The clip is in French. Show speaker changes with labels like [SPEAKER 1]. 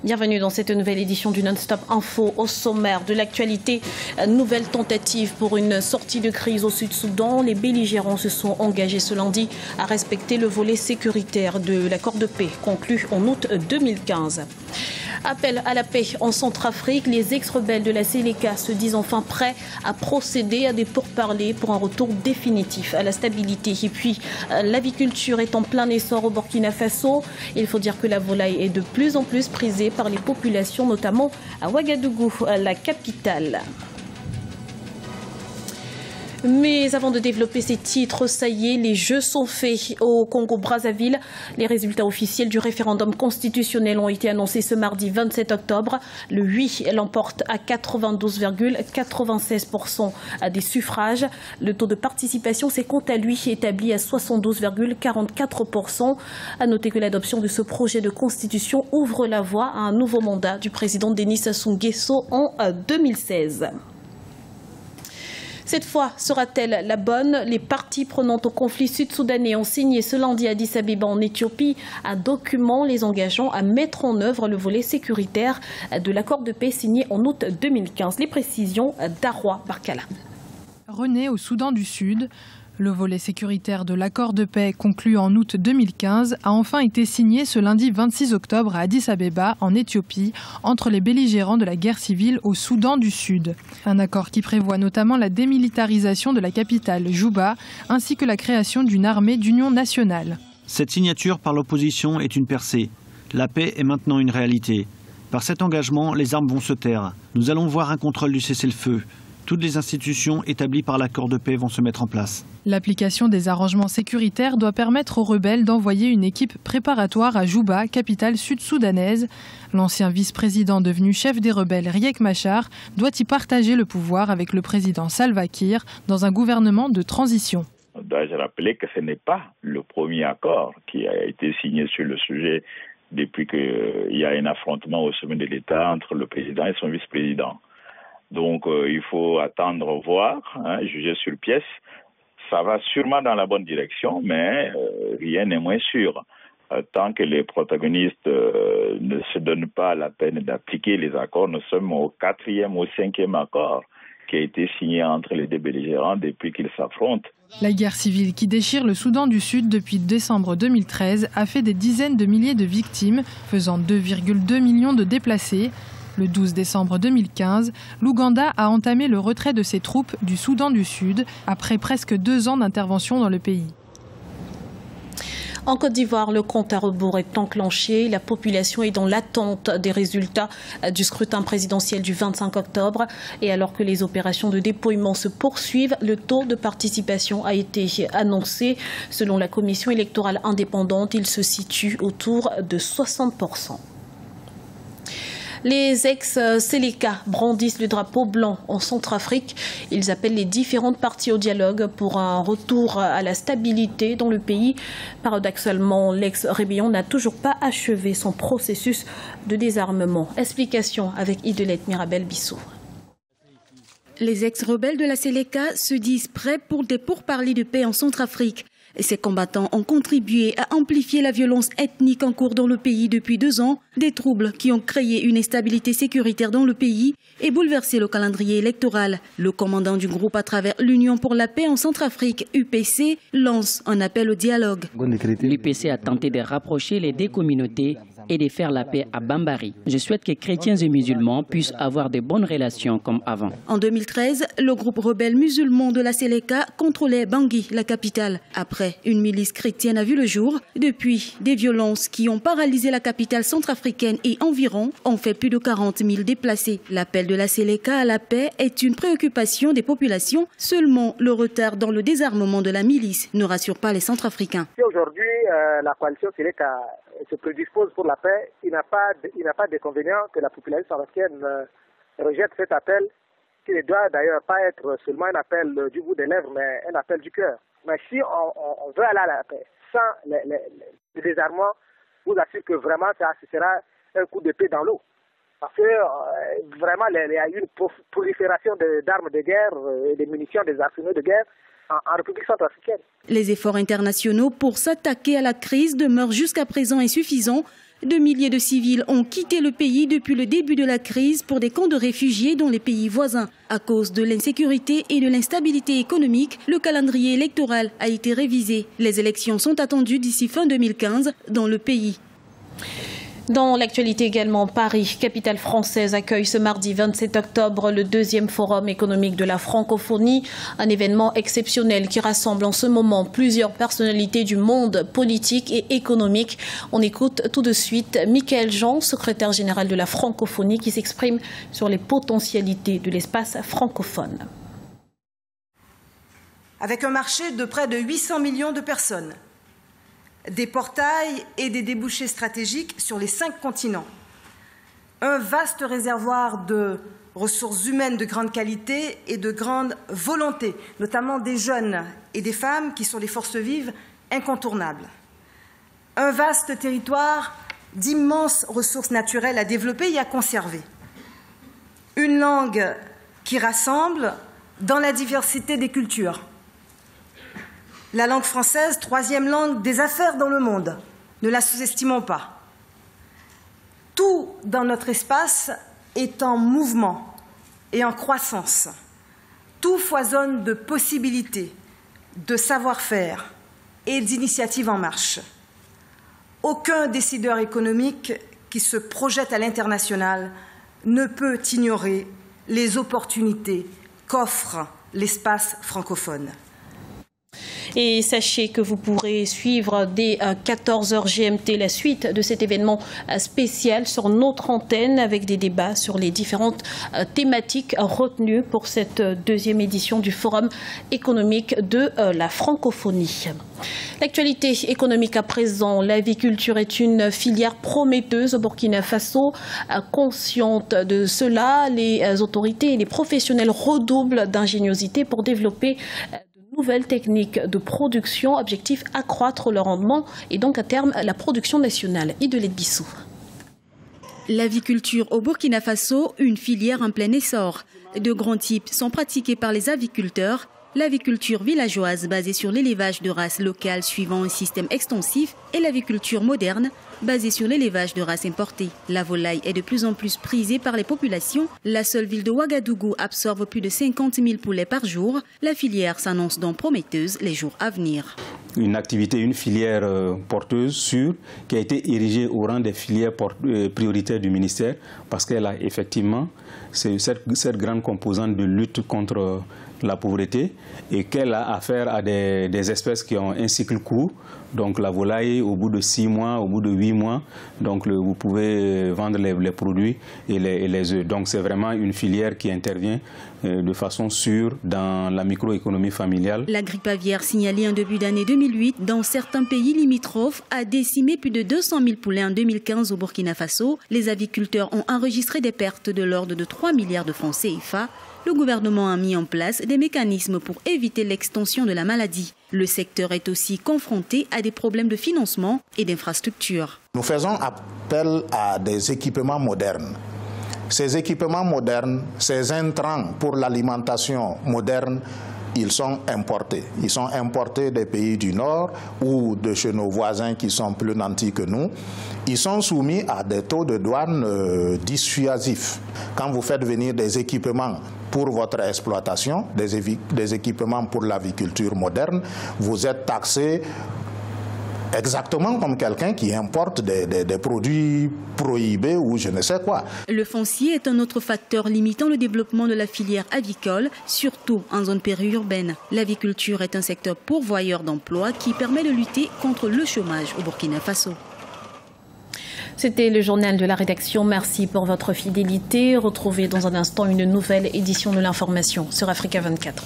[SPEAKER 1] Bienvenue dans cette nouvelle édition du Non-Stop Info. Au sommaire de l'actualité, nouvelle tentative pour une sortie de crise au Sud-Soudan. Les belligérants se sont engagés ce lundi à respecter le volet sécuritaire de l'accord de paix conclu en août 2015. Appel à la paix en Centrafrique. Les ex-rebelles de la Seleka se disent enfin prêts à procéder à des pourparlers pour un retour définitif à la stabilité. Et puis, l'aviculture est en plein essor au Burkina Faso. Il faut dire que la volaille est de plus en plus prisée par les populations, notamment à Ouagadougou, la capitale. Mais avant de développer ces titres, ça y est, les jeux sont faits au Congo-Brazzaville. Les résultats officiels du référendum constitutionnel ont été annoncés ce mardi 27 octobre. Le oui l'emporte à 92,96% des suffrages. Le taux de participation s'est quant à lui établi à 72,44%. À noter que l'adoption de ce projet de constitution ouvre la voie à un nouveau mandat du président Denis Sassou Nguesso en 2016. Cette fois, sera-t-elle la bonne? Les parties prenantes au conflit sud-soudanais ont signé ce lundi à Addis Abeba en Éthiopie un document les engageant à mettre en œuvre le volet sécuritaire de l'accord de paix signé en août 2015. Les précisions d'Arwa Barkala.
[SPEAKER 2] René au Soudan du Sud. Le volet sécuritaire de l'accord de paix conclu en août 2015 a enfin été signé ce lundi 26 octobre à Addis Abeba, en Éthiopie, entre les belligérants de la guerre civile au Soudan du Sud. Un accord qui prévoit notamment la démilitarisation de la capitale, Juba, ainsi que la création d'une armée d'union nationale.
[SPEAKER 3] Cette signature par l'opposition est une percée. La paix est maintenant une réalité. Par cet engagement, les armes vont se taire. Nous allons voir un contrôle du cessez-le-feu. Toutes les institutions établies par l'accord de paix vont se mettre en place.
[SPEAKER 2] L'application des arrangements sécuritaires doit permettre aux rebelles d'envoyer une équipe préparatoire à Juba, capitale sud-soudanaise. L'ancien vice-président devenu chef des rebelles, Riek Machar, doit y partager le pouvoir avec le président Salva Kiir dans un gouvernement de transition.
[SPEAKER 4] Dois-je rappeler que ce n'est pas le premier accord qui a été signé sur le sujet depuis qu'il y a un affrontement au sommet de l'État entre le président et son vice-président. Donc il faut attendre, voir, juger sur pièce. Ça va sûrement dans la bonne direction, mais rien n'est moins sûr. Tant que les protagonistes ne se donnent pas la peine d'appliquer les accords, nous sommes au 4e ou 5e accord qui a été signé entre les deux belligérants depuis qu'ils s'affrontent.
[SPEAKER 2] La guerre civile qui déchire le Soudan du Sud depuis décembre 2013 a fait des dizaines de milliers de victimes, faisant 2,2 millions de déplacés. Le 12 décembre 2015, l'Ouganda a entamé le retrait de ses troupes du Soudan du Sud après presque 2 ans d'intervention dans le pays.
[SPEAKER 1] En Côte d'Ivoire, le compte à rebours est enclenché. La population est dans l'attente des résultats du scrutin présidentiel du 25 octobre. Et alors que les opérations de dépouillement se poursuivent, le taux de participation a été annoncé. Selon la commission électorale indépendante, il se situe autour de 60%. Les ex-Seleka brandissent le drapeau blanc en Centrafrique. Ils appellent les différentes parties au dialogue pour un retour à la stabilité dans le pays. Paradoxalement, l'ex-rébellion n'a toujours pas achevé son processus de désarmement. Explication avec Idelette Mirabel-Bissou.
[SPEAKER 5] Les ex-rebelles de la Seleka se disent prêts pour des pourparlers de paix en Centrafrique. Et ces combattants ont contribué à amplifier la violence ethnique en cours dans le pays depuis 2 ans, des troubles qui ont créé une instabilité sécuritaire dans le pays et bouleversé le calendrier électoral. Le commandant du groupe à travers l'Union pour la paix en Centrafrique, UPC, lance un appel au dialogue.
[SPEAKER 6] L'UPC a tenté de rapprocher les deux communautés et de faire la paix à Bambari. Je souhaite que chrétiens et musulmans puissent avoir de bonnes relations comme avant.
[SPEAKER 5] En 2013, le groupe rebelle musulman de la Seleka contrôlait Bangui, la capitale. Après, une milice chrétienne a vu le jour. Depuis, des violences qui ont paralysé la capitale centrafricaine et environ ont fait plus de 40 000 déplacés. L'appel de la Seleka à la paix est une préoccupation des populations. Seulement, le retard dans le désarmement de la milice ne rassure pas les Centrafricains.
[SPEAKER 7] Si aujourd'hui, la coalition Seleka se prédispose pour la paix, il n'a pas d'inconvénient que la population centrafricaine rejette cet appel, qui ne doit d'ailleurs pas être seulement un appel du bout des lèvres, mais un appel du cœur. Mais si on veut aller à la paix sans le désarmement, je vous assure que vraiment ce sera un coup d'épée dans l'eau. Parce que vraiment il y a eu une prolifération d'armes de guerre et de munitions, des arsenaux de guerre en République centrafricaine.
[SPEAKER 5] Les efforts internationaux pour s'attaquer à la crise demeurent jusqu'à présent insuffisants. De milliers de civils ont quitté le pays depuis le début de la crise pour des camps de réfugiés dans les pays voisins. À cause de l'insécurité et de l'instabilité économique, le calendrier électoral a été révisé. Les élections sont attendues d'ici fin 2015 dans le pays.
[SPEAKER 1] Dans l'actualité également, Paris, capitale française, accueille ce mardi 27 octobre le 2e forum économique de la francophonie, un événement exceptionnel qui rassemble en ce moment plusieurs personnalités du monde politique et économique. On écoute tout de suite Michaël Jean, secrétaire général de la francophonie, qui s'exprime sur les potentialités de l'espace francophone.
[SPEAKER 8] Avec un marché de près de 800 millions de personnes, des portails et des débouchés stratégiques sur les 5 continents, un vaste réservoir de ressources humaines de grande qualité et de grande volonté, notamment des jeunes et des femmes qui sont des forces vives incontournables, un vaste territoire d'immenses ressources naturelles à développer et à conserver, une langue qui rassemble dans la diversité des cultures. La langue française, 3e langue des affaires dans le monde, ne la sous-estimons pas. Tout dans notre espace est en mouvement et en croissance. Tout foisonne de possibilités, de savoir-faire et d'initiatives en marche. Aucun décideur économique qui se projette à l'international ne peut ignorer les opportunités qu'offre l'espace francophone.
[SPEAKER 1] Et sachez que vous pourrez suivre dès 14h GMT la suite de cet événement spécial sur notre antenne avec des débats sur les différentes thématiques retenues pour cette 2e édition du Forum économique de la francophonie. L'actualité économique à présent, l'aviculture est une filière prometteuse au Burkina Faso. Consciente de cela, les autorités et les professionnels redoublent d'ingéniosité pour développer nouvelles techniques de production, objectif accroître le rendement et donc à terme la production nationale. Idelette Bissou.
[SPEAKER 5] L'aviculture au Burkina Faso, une filière en plein essor. De grands types sont pratiqués par les aviculteurs. L'aviculture villageoise basée sur l'élevage de races locales suivant un système extensif et l'aviculture moderne basée sur l'élevage de races importées. La volaille est de plus en plus prisée par les populations. La seule ville de Ouagadougou absorbe plus de 50 000 poulets par jour. La filière s'annonce donc prometteuse les jours à venir.
[SPEAKER 9] Une activité, une filière porteuse, sûre, qui a été érigée au rang des filières prioritaires du ministère parce qu'elle a effectivement cette grande composante de lutte contre la pauvreté et qu'elle a affaire à des espèces qui ont un cycle court. Donc la volaille, au bout de 6 mois, au bout de 8 mois, donc vous pouvez vendre les produits et les œufs. Donc c'est vraiment une filière qui intervient de façon sûre dans la microéconomie familiale.
[SPEAKER 5] La grippe aviaire signalée en début d'année 2008 dans certains pays limitrophes a décimé plus de 200 000 poulets en 2015 au Burkina Faso. Les aviculteurs ont enregistré des pertes de l'ordre de 3 milliards de francs CFA. Le gouvernement a mis en place des mécanismes pour éviter l'extension de la maladie. Le secteur est aussi confronté à des problèmes de financement et d'infrastructure.
[SPEAKER 10] Nous faisons appel à des équipements modernes. Ces équipements modernes, ces intrants pour l'alimentation moderne, ils sont importés. Ils sont importés des pays du Nord ou de chez nos voisins qui sont plus nantis que nous. Ils sont soumis à des taux de douane dissuasifs. Quand vous faites venir des équipements pour votre exploitation, des équipements pour l'aviculture moderne, vous êtes taxé exactement comme quelqu'un qui importe des produits prohibés ou je ne sais quoi.
[SPEAKER 5] Le foncier est un autre facteur limitant le développement de la filière avicole, surtout en zone périurbaine. L'aviculture est un secteur pourvoyeur d'emplois qui permet de lutter contre le chômage au Burkina Faso.
[SPEAKER 1] C'était le journal de la rédaction. Merci pour votre fidélité. Retrouvez dans un instant une nouvelle édition de l'information sur Africa 24.